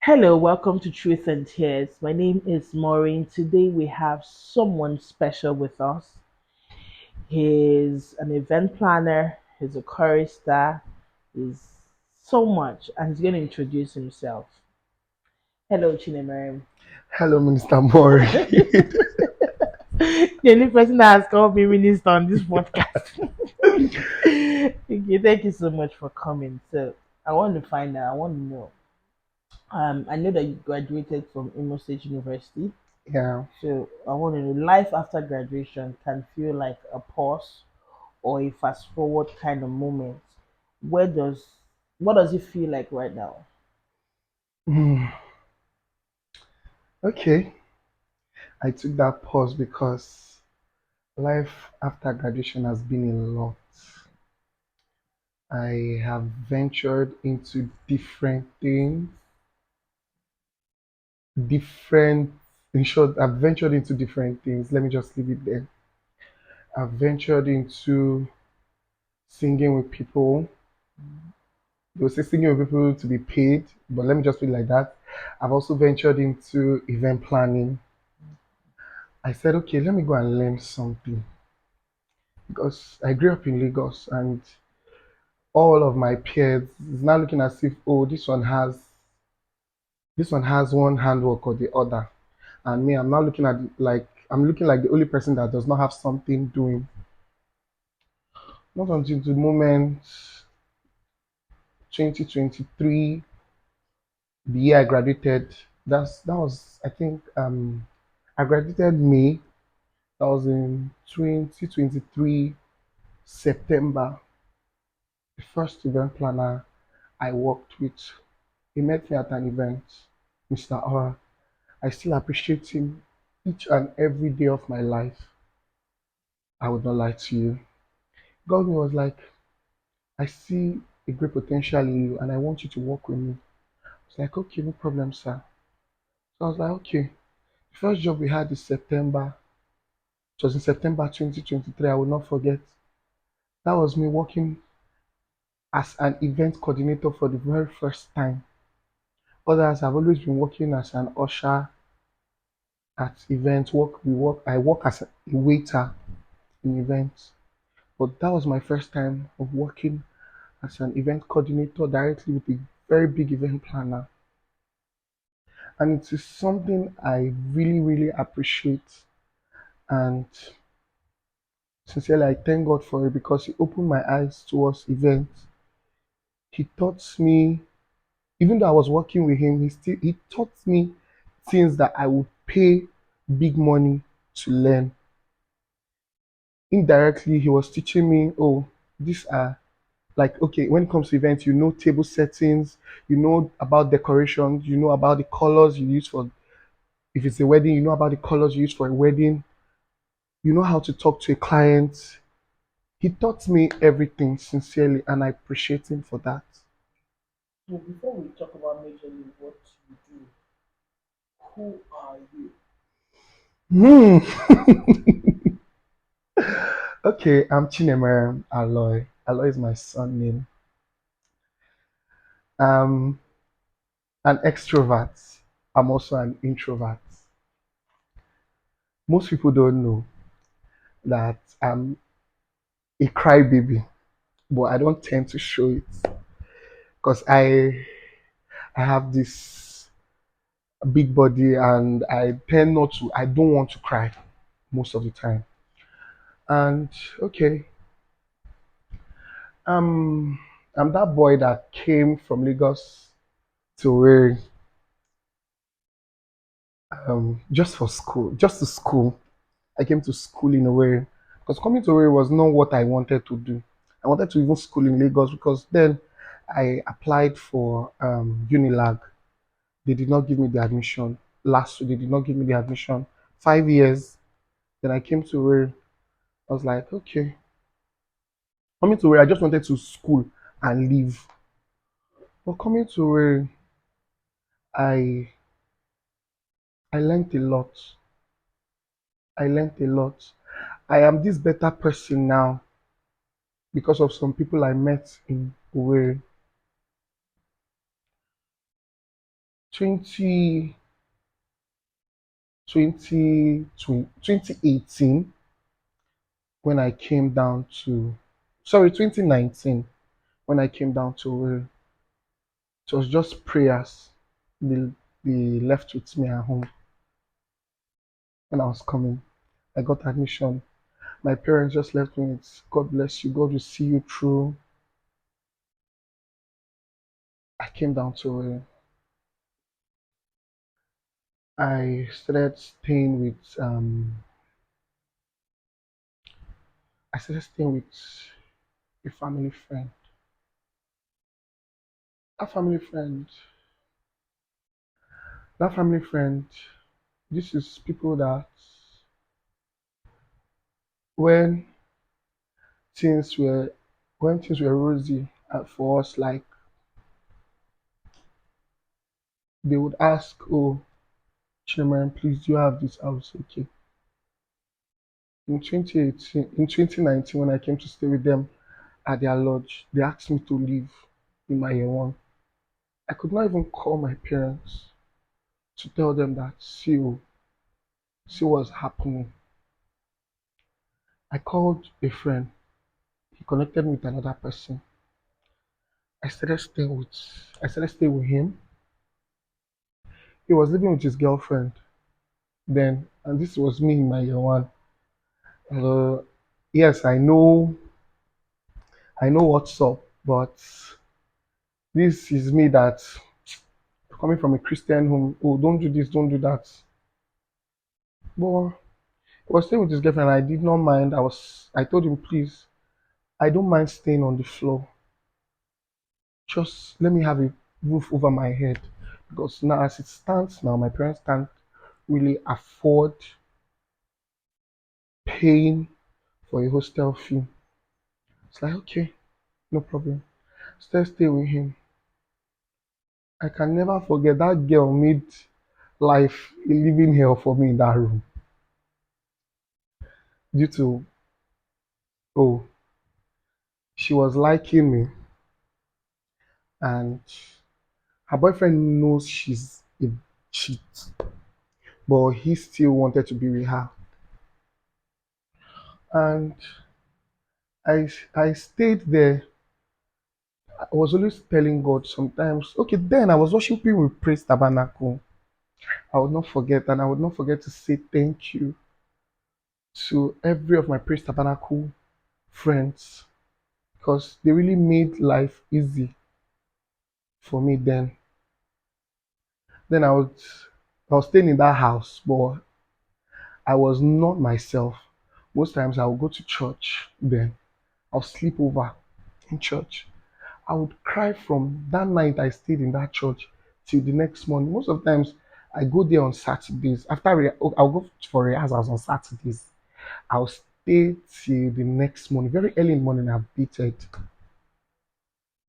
Hello, welcome to Truth and Tears. My name is Maureen. Today we have someone special with us. He's an event planner, he's a chorister, he's so much, and he's going to introduce himself. Hello, Chinemerem. Hello, Minister Moore. The only person that has called me minister on this podcast. Okay, thank you so much for coming. So, I want to find out, I want to know. I know that you graduated from Imo State University. Yeah. So I want to know, life after graduation can feel like a pause or a fast forward kind of moment. Where does what does it feel like right now? Hmm. Okay. I took that pause because life after graduation has been a lot. I have ventured into different, in short, I've ventured into different things. Let me just leave it there. I've ventured into singing with people. They will say singing with people to be paid, but let me just put it like that. I've also ventured into event planning. I said, okay, let me go and learn something because I grew up in Lagos and all of my peers is now looking as if, oh, this one has one handwork or the other. And me, I'm now looking at like I'm looking like the only person that does not have something doing. Not until the moment 2023, the year I graduated. That was I think I graduated May. That was in 2023 September. The first event planner I worked with. He met me at an event, Mr. Aura. I still appreciate him each and every day of my life. I would not lie to you. God was like, I see a great potential in you and I want you to work with me. I was like, okay, no problem, sir. So I was like, okay. The first job we had is September. It was in September 2023. I will not forget. That was me working as an event coordinator for the very first time. Others have always been working as an usher at events. I work as a waiter in events. But that was my first time of working as an event coordinator directly with a very big event planner. And it is something I really, really appreciate. And sincerely, I thank God for it because He opened my eyes towards events. He taught me, even though I was working with Him, He taught me things that I would pay big money to learn. Indirectly, He was teaching me, oh, these are like, okay, when it comes to events, you know table settings, you know about decorations, you know about the colors you use for, if it's a wedding, you know about the colors you use for a wedding, you know how to talk to a client. He taught me everything sincerely and I appreciate him for that. So before we talk about majorly what you do, who are you? Hmm. Okay, I'm Chinemere Aloy. Aloy is my son name. I'm an extrovert. I'm also an introvert. Most people don't know that I'm a crybaby, but I don't tend to show it because I have this big body and I tend not to. I don't want to cry most of the time. And okay, um, I'm that boy that came from Lagos to where just for school, just to school. I came to school in a way because coming to where was not what I wanted to do. I wanted to even school in Lagos because then I applied for Unilag. They did not give me the admission. Last year, they did not give me the admission. 5 years. Then I came to where I was like, okay. Coming to where I just wanted to school and leave. But coming to where I I learned a lot. I learned a lot. I am this better person now because of some people I met in Owerri. 20, 2018 when I came down to, sorry, 2019 when I came down to, it was just prayers. They, they left with me at home when I was coming. I got admission. My parents just left me with, God bless you, God will see you through. I came down to, I started staying with, I started staying with a family friend. That family friend, that family friend, this is people that when things were when things were rosy for us, like they would ask, "Oh, Chairman, please, do you have this house?" Okay. In 2018, in 2019, when I came to stay with them at their lodge, they asked me to leave in my year one. I could not even call my parents to tell them that see what's happening. I called a friend. He connected me with another person. I started staying with I started staying with him. He was living with his girlfriend then, and this was me in my year one. Uh, yes, I know what's up, but this is me that coming from a Christian home. Oh, don't do this, don't do that. But he was staying with his girlfriend. I did not mind. I told him, please, I don't mind staying on the floor. Just let me have a roof over my head. Because now, as it stands now, my parents can't really afford paying for a hostel fee. It's like, okay, no problem. Still stay with him. I can never forget that girl made life a living hell for me in that room. Due to, oh, she was liking me, and her boyfriend knows she's a cheat, but he still wanted to be with her. And I stayed there. I was always telling God sometimes, okay, then I was worshiping with Praise Tabernacle. I would not forget, and I would not forget to say thank you to every of my Praise Tabernacle friends because they really made life easy for me then. Then I was staying in that house, but I was not myself. Most times I would go to church then. I'll sleep over in church. I would cry from that night I stayed in that church till the next morning. Most of the times I go there on Saturdays. I'll go for rehearsals on Saturdays. I'll stay till the next morning. Very early in the morning I've beaten.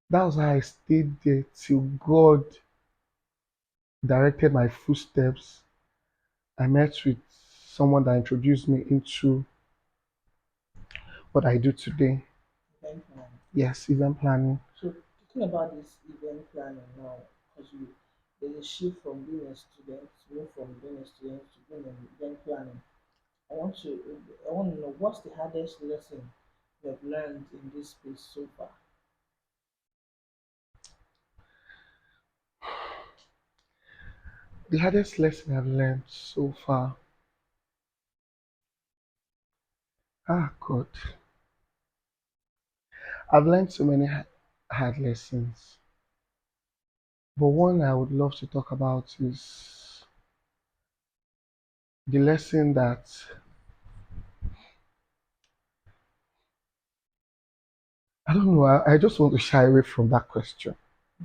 That was how I stayed there till God directed my footsteps. I met with someone that introduced me into what I do today. Event planning. Yes, event planning. So talking about this event planning now, because you there's a shift from being a student, move from being a student to being an event planning. I want to know what's the hardest lesson you have learned in this space so far. The hardest lesson I've learned so far. Ah, God. I've learned so many hard lessons. But one I would love to talk about is the lesson that I don't know. I just want to shy away from that question.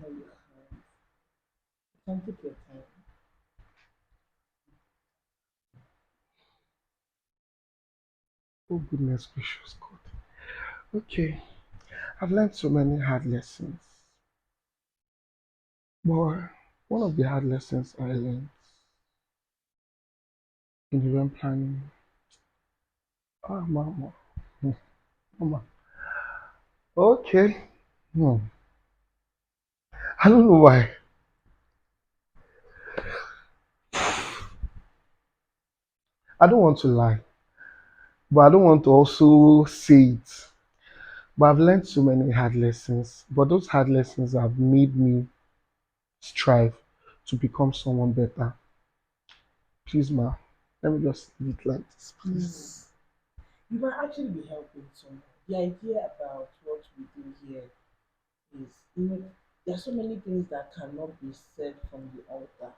No, you can take your time. Oh, goodness gracious God. Okay. I've learned so many hard lessons. But one of the hard lessons I learned in event planning. Ah, mama. Mama. Okay. Hmm. I don't know why. I don't want to lie, but I don't want to also say it. But I've learned so many hard lessons. But those hard lessons have made me strive to become someone better. Please, ma, let me just leave it like this, Mm. please. You might actually be helping someone. The idea about what we do here is, there are so many things that cannot be said from the altar.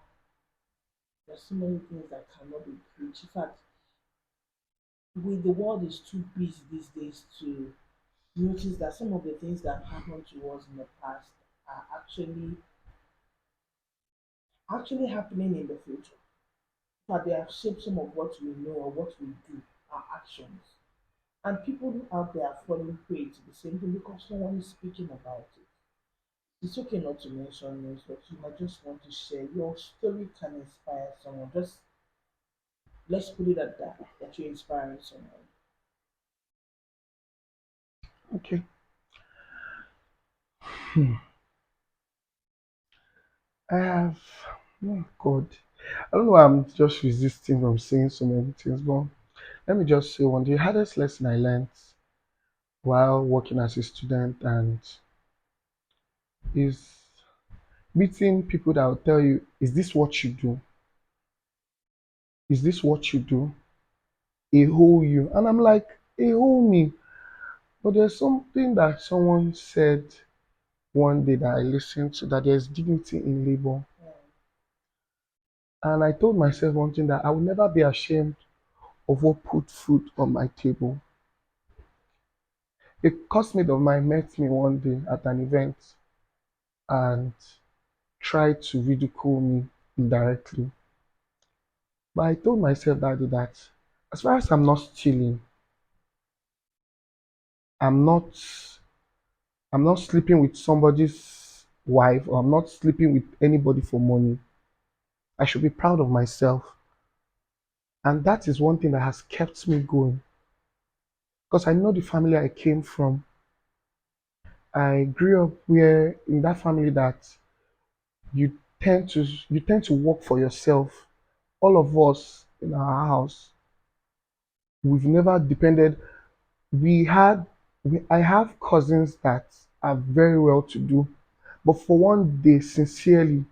There are so many things that cannot be preached. In fact, the world is too busy these days to notice that some of the things that happened to us in the past are actually happening in the future. But they have shaped some of what we know or what we do, our actions. And people out there are falling prey to the same thing because no one is speaking about it. It's okay not to mention names, but you might just want to share. Your story can inspire someone. Just let's put it at that, that you're inspiring someone. Okay. Hmm. I have, oh God, I don't know why I'm just resisting from saying so many things, but let me just say one. The hardest lesson I learned while working as a student and is meeting people that will tell you, is this what you do? Is this what you do? A whole you. And I'm like, a whole me. But there's something that someone said one day that I listened to that there's dignity in labor. Yeah. And I told myself one thing that I will never be ashamed of what put food on my table. A classmate of mine met me one day at an event and tried to ridicule me indirectly. But I told myself that day that as far as I'm not stealing, I'm not I'm not sleeping with somebody's wife or I'm not sleeping with anybody for money. I should be proud of myself. And that is one thing that has kept me going. Because I know the family I came from. I grew up where in that family that you tend to work for yourself. All of us in our house, we've never depended. We had I have cousins that are very well to do. But for one day, sincerely,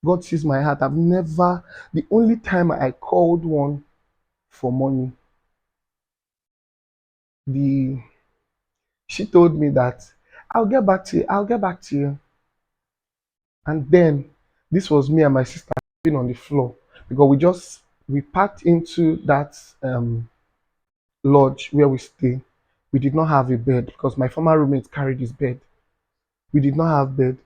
God sees my heart. The only time I called one for money, the she told me that I'll get back to you, I'll get back to you. And then this was me and my sister being on the floor because we packed into that lodge where we stay. We did not have a bed because my former roommate carried his bed. We did not have bed.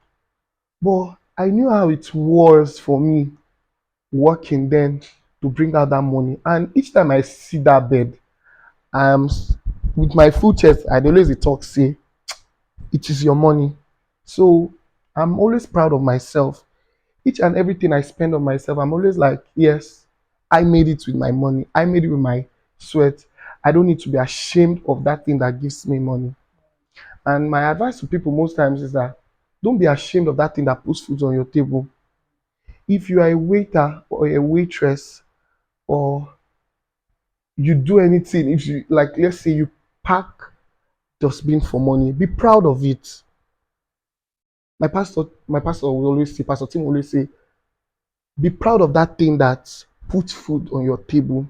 But I knew how it was for me working then to bring out that money. And each time I see that bed, I'm with my full chest, I'd always dey talk say, it is your money. So I'm always proud of myself. Each and everything I spend on myself, I'm always like, yes, I made it with my money. I made it with my sweat. I don't need to be ashamed of that thing that gives me money. And my advice to people most times is that don't be ashamed of that thing that puts food on your table. If you are a waiter or a waitress or you do anything, if you like, let's say you pack dustbin for money, be proud of it. My pastor will always say, Pastor Tim will always say, be proud of that thing that puts food on your table.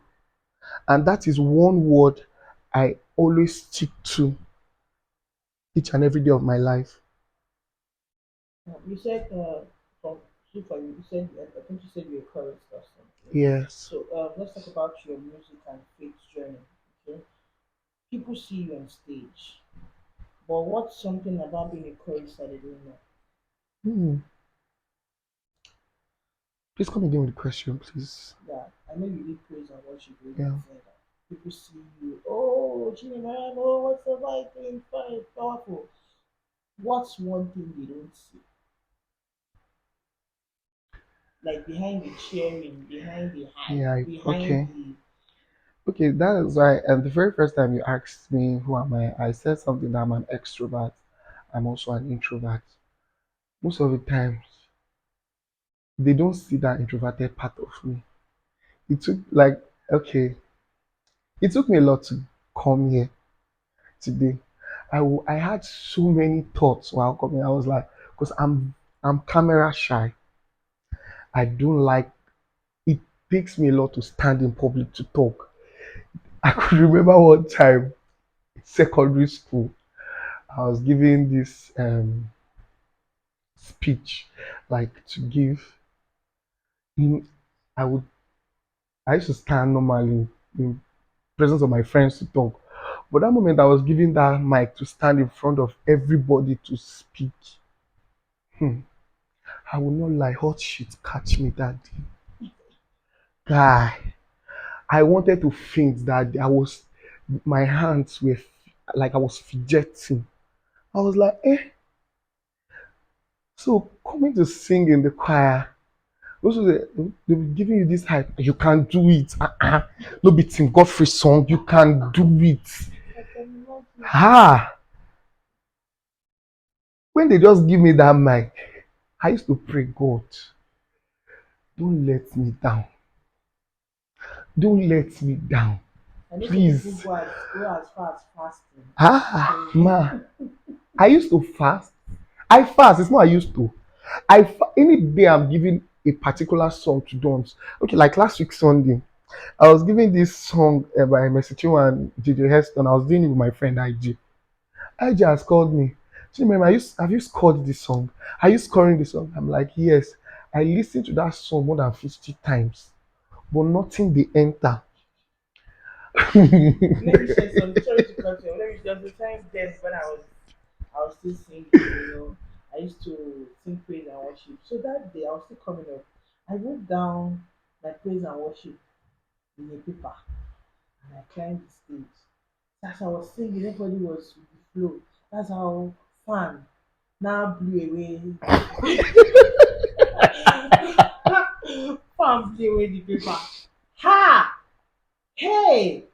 And that is one word I always stick to each and every day of my life. You said from so far you said I think you said you're a chorist or something. Yes. So let's talk about your music and faith journey. Okay, people see you on stage, but what's something about being a chorist that they don't know? Hmm. Please come again with the question, please. Yeah, I know you did praise and worship with Yeah. said that people see you. Oh, Chinaman, oh, what's the right thing? Fine, powerful. What's one thing they don't see? Like behind the cheering, behind the hype, Yeah. behind Okay. the Okay. That is why. And the very first time you asked me who am I said something that I'm an extrovert. I'm also an introvert. Most of the times, they don't see that introverted part of me. It took like Okay, it took me a lot to come here today. I had so many thoughts while coming. I was like, because I'm camera shy. I don't like. It takes me a lot to stand in public to talk. I could remember one time, secondary school, I was giving this speech, like to give. In, I would I used to stand normally in presence of my friends to talk. But that moment I was giving that mic to stand in front of everybody to speak. Hmm. I will not lie, hot shit catch me that day. Guy, I wanted to faint that day. My hands were like I was fidgeting. I was like, eh. So coming to sing in the choir, also they were giving you this hype. You can do it. No be Tim Godfrey song. You can do it. Ah, when they just give me that mic, I used to pray, God, don't let me down. Don't let me down. I know some people Please. go as far as fasting. Ma, I used to fast. I fast. It's not I used to. Any day I'm giving a particular song to dance. Okay, like last week Sunday, I was giving this song by Mercy Chinwo and JJ Heston. I was doing it with my friend IG. IG has called me. She remember, have you scored this song? Are you scoring this song? I'm like, yes. I listened to that song more than 50 times, but nothing they enter. Let me share some. Sorry to cut you. Let me just the time then when I was still singing. I used to sing praise and worship. So that day I was still coming up. I wrote down my praise and worship in a paper and I climbed the stage. As I was singing, everybody was with the flow. That's how fun now blew away. Fun blew away the paper. Ha! Hey!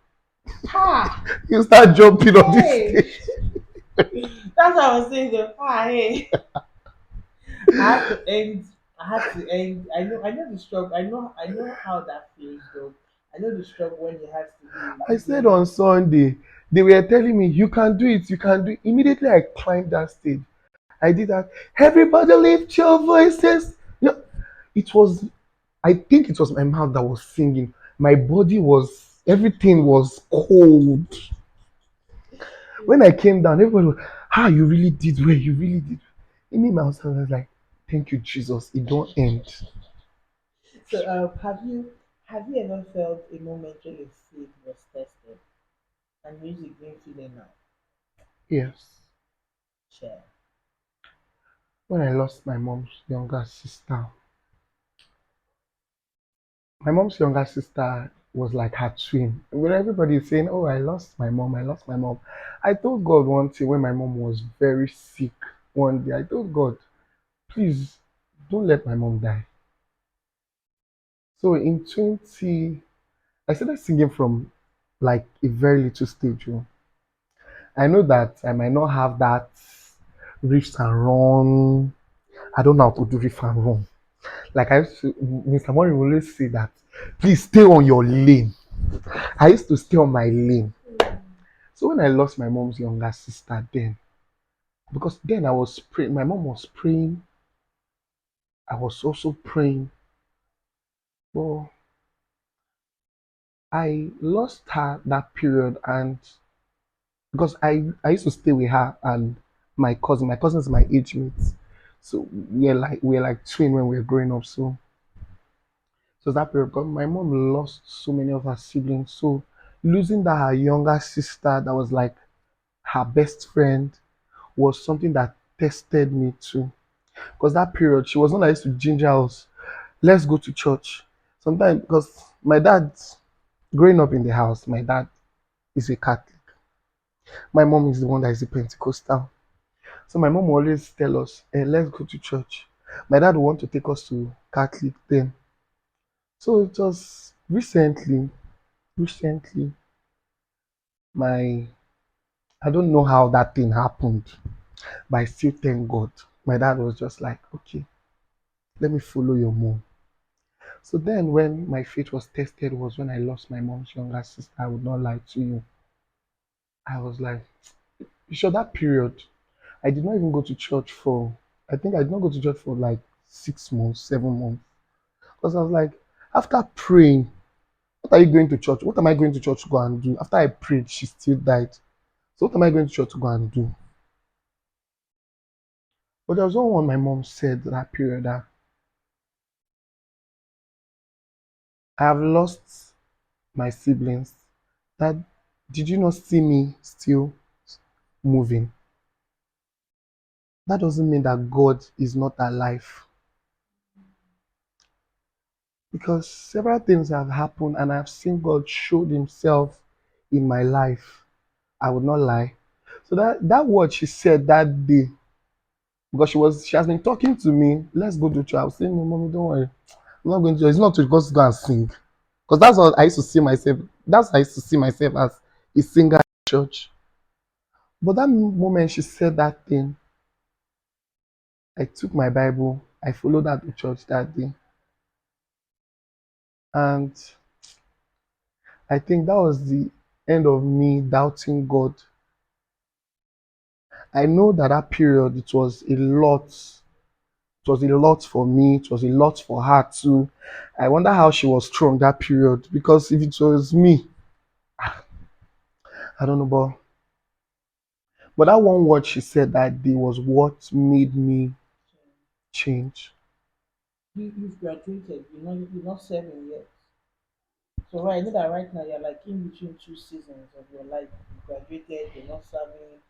Ha! You start jumping on this Hey! stage. That's what I was saying though. Ah, hey. I had to end. I had to end. I know the struggle. I know how that feels though. I know the struggle when you have to be I said giving. on Sunday, they were telling me, you can do it, you can do it. Immediately I climbed that stage. I did that. Everybody lift your voices. Yeah, it was, I think it was my mouth that was singing. My body was, everything was cold. When I came down, everybody was, you really did well, you really did. In me, myself, I was like, thank you, Jesus, it don't end. So have you ever felt a moment when your faith was tested and music didn't feel enough? Yes. Share. When I lost my mom's younger sister, my mom's younger sister was like her twin. When everybody is saying, oh, I lost my mom, I lost my mom. I told God one thing when my mom was very sick one day. I told God, please don't let my mom die. So in 20, I started singing from like a very little stage. I know that I might not have that riffs and run. I don't know how to do riff and run. Like I used to, Mr. Mori will always say that, please stay on your lane. I used to stay on my lane. So when I lost my mom's younger sister, then because then I was praying, my mom was praying, I was also praying. But I lost her that period, and because I used to stay with her and my cousin's my age mates. So we're like twin when we were growing up. So that period, because my mom lost so many of her siblings. So losing that her younger sister that was like her best friend was something that tested me too. Because that period, she was not like to ginger us. Let's go to church. Sometimes, because my dad, growing up in the house, my dad is a Catholic. My mom is the one that is a Pentecostal. So my mom will always tell us, let's go to church. My dad would want to take us to Catholic then. So it was recently, my, I don't know how that thing happened, but I still thank God. My dad was just like, okay, let me follow your mom. So then when my faith was tested was when I lost my mom's younger sister. I would not lie to you. I was like, you sure that period, I did not even go to church for, I think I did not go to church for like 6 months, 7 months. Because I was like, after praying, what are you going to church? What am I going to church to go and do? After I prayed, she still died. So what am I going to church to go and do? But there was one my mom said that period that I have lost my siblings. That did you not see me still moving? That doesn't mean that God is not alive. Because several things have happened and I've seen God show himself in my life. I would not lie. So that word she said that day, because she has been talking to me, let's go to church. I was saying, no, mommy, don't worry. I'm not going to church. It's not to just go and sing. Because that's what I used to see myself. That's how I used to see myself as a singer in church. But that moment she said that thing, I took my Bible, I followed her to church that day. And I think that was the end of me doubting God. I know that that period, it was a lot. It was a lot for me. It was a lot for her too. I wonder how she was strong that period. Because if it was me, I don't know, but that one word she said that day was what made me change. You've graduated. You're not serving yet. So right, I know that right now you're like in between two seasons of your life. You graduated, you're not serving,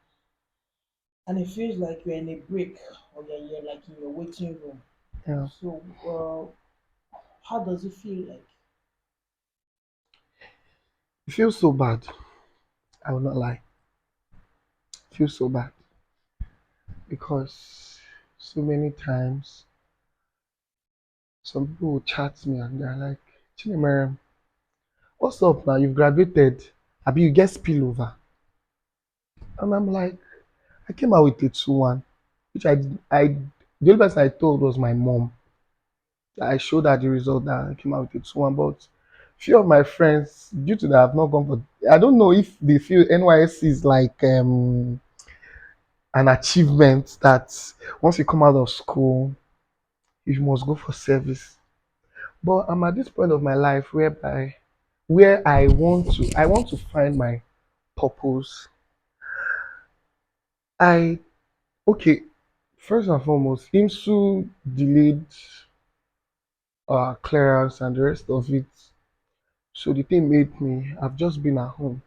and it feels like you're in a break, or you're like in your waiting room. Yeah. So, how does it feel like? It feels so bad. I will not lie. It feels so bad because so many times some people will chat me and they're like, Chinemere, what's up now? You've graduated. Abi you get spillover. And I'm like, I came out with a 2-1, which the only person I told was my mom. I showed her the result that I came out with a 2-1, but few of my friends, due to that, have not gone for. I don't know if they feel NYS is like an achievement that once you come out of school, you must go for service. But I'm at this point of my life where I want to find my purpose. I okay, first and foremost, IMSU delayed clearance and the rest of it. So the thing made me, I've just been at home.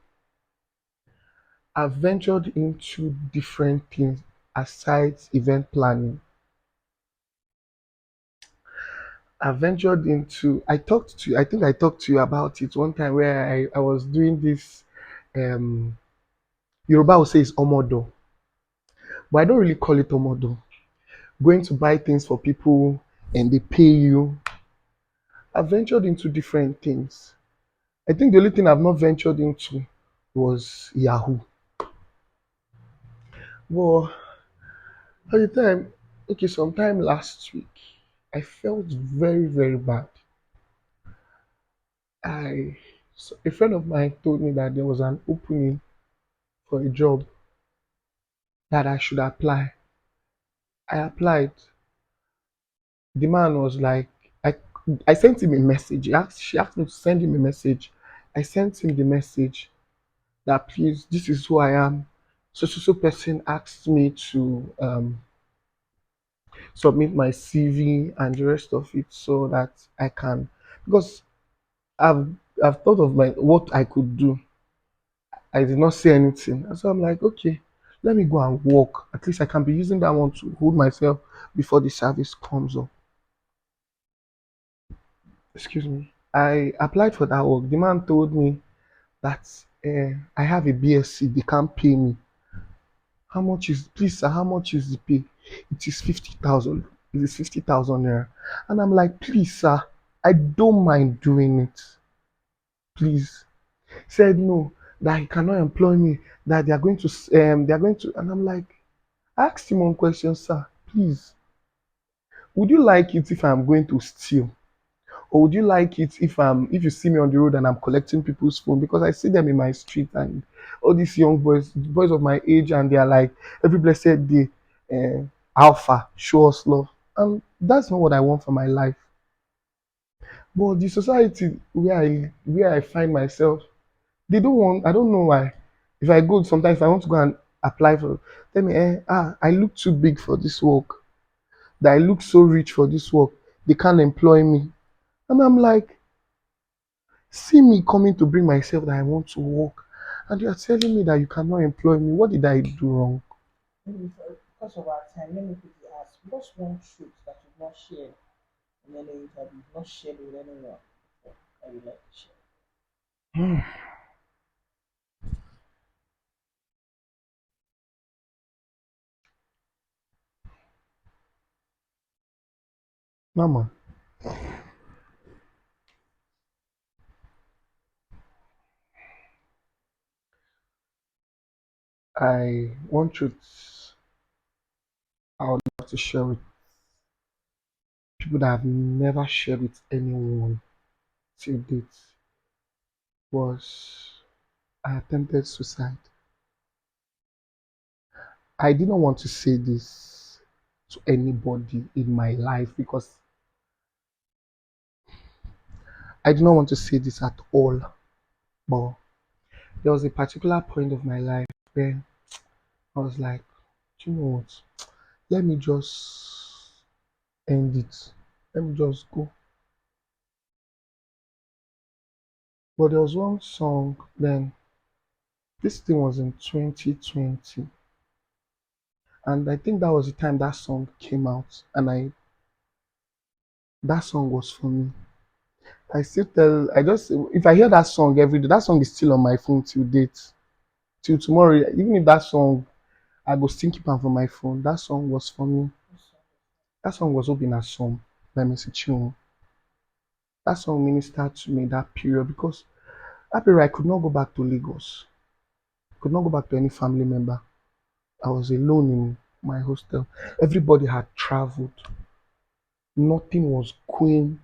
I've ventured into different things aside event planning. I've ventured into, I think I talked to you about it one time where I was doing this, um, Yoruba will say it's omodo, but I don't really call it omodo. Going to buy things for people and they pay you. I've ventured into different things. I think the only thing I've not ventured into was Yahoo. Well, at the time, okay, sometime last week, I felt very, very bad. So a friend of mine told me that there was an opening for a job that I should apply. I applied. The man was like, I, I sent him a message. She asked me to send him a message. I sent him the message that please, this is who I am. So person asked me to submit my CV and the rest of it so that I can, because I've I've thought of my what I could do. I did not say anything. And so I'm like, okay, let me go and walk. At least I can be using that one to hold myself before the service comes up. Excuse me. I applied for that work. The man told me that I have a BSc, they can't pay me. How much is, please sir, how much is the pay? It is 50,000. It is 50,000 naira. And I'm like, please sir, I don't mind doing it. Please. Said no, that he cannot employ me, that they are going to, and I'm like, I asked him one question, sir, please, would you like it if I'm going to steal? Or would you like it if you see me on the road and I'm collecting people's phone, because I see them in my street and all these young boys of my age, and they are like every blessed day, alpha, show us love. And that's not what I want for my life. But the society where I find myself, they don't want. I don't know why. If I go sometimes, if I want to go and apply for, tell me, I look too big for this work. That I look so rich for this work. They can't employ me. And I'm like, see me coming to bring myself that I want to work, and you are telling me that you cannot employ me. What did I do wrong? Maybe because of our time, let me quickly ask, what's one truth that you've not shared in any interview, you've not shared with anyone before that you'd like to share? Mama, I want truth I would love to share with people that I've never shared with anyone till date was I attempted suicide. I didn't want to say this to anybody in my life because I did not want to say this at all. But there was a particular point of my life where I was like, "Do you know what? Let me just end it. Let me just go." But there was one song then, this thing was in 2020, and I think that was the time that song came out, and I that song was for me. I still tell I just if I hear that song every day, that song is still on my phone till date. Till tomorrow, even if that song I go still keep am for my phone. That song was for me. That song was Obi na Som by Mercy Chinwo. That song ministered to me that period because that period I could not go back to Lagos. Could not go back to any family member. I was alone in my hostel. Everybody had traveled. Nothing was going.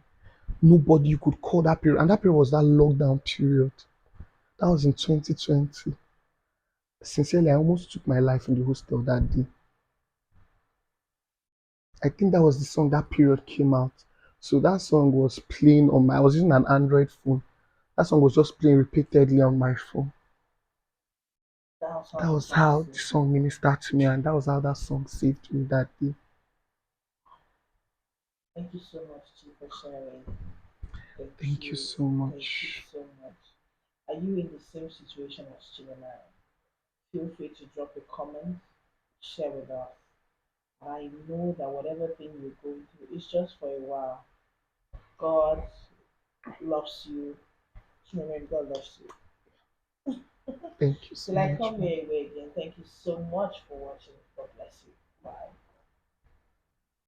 Nobody you could call that period. And that period was that lockdown period. That was in 2020. Sincerely, I almost took my life in the hostel that day. I think that was the song that period came out. So that song was playing on my I was using an Android phone. That song was just playing repeatedly on my phone. That was how That the was song how the says. song ministered to me, and that was how that song saved me that day. Thank you so much, Chi, for sharing. Thank Thank you you. so Thank you much. so much. Are you in the same situation as Chi and I? Feel free to drop a comment, share with us. I know that whatever thing you're going through is just for a while. God loves you. Children, God loves you. Thank you so Till I much, come man. your way again, thank you so much for watching. God bless you. Bye.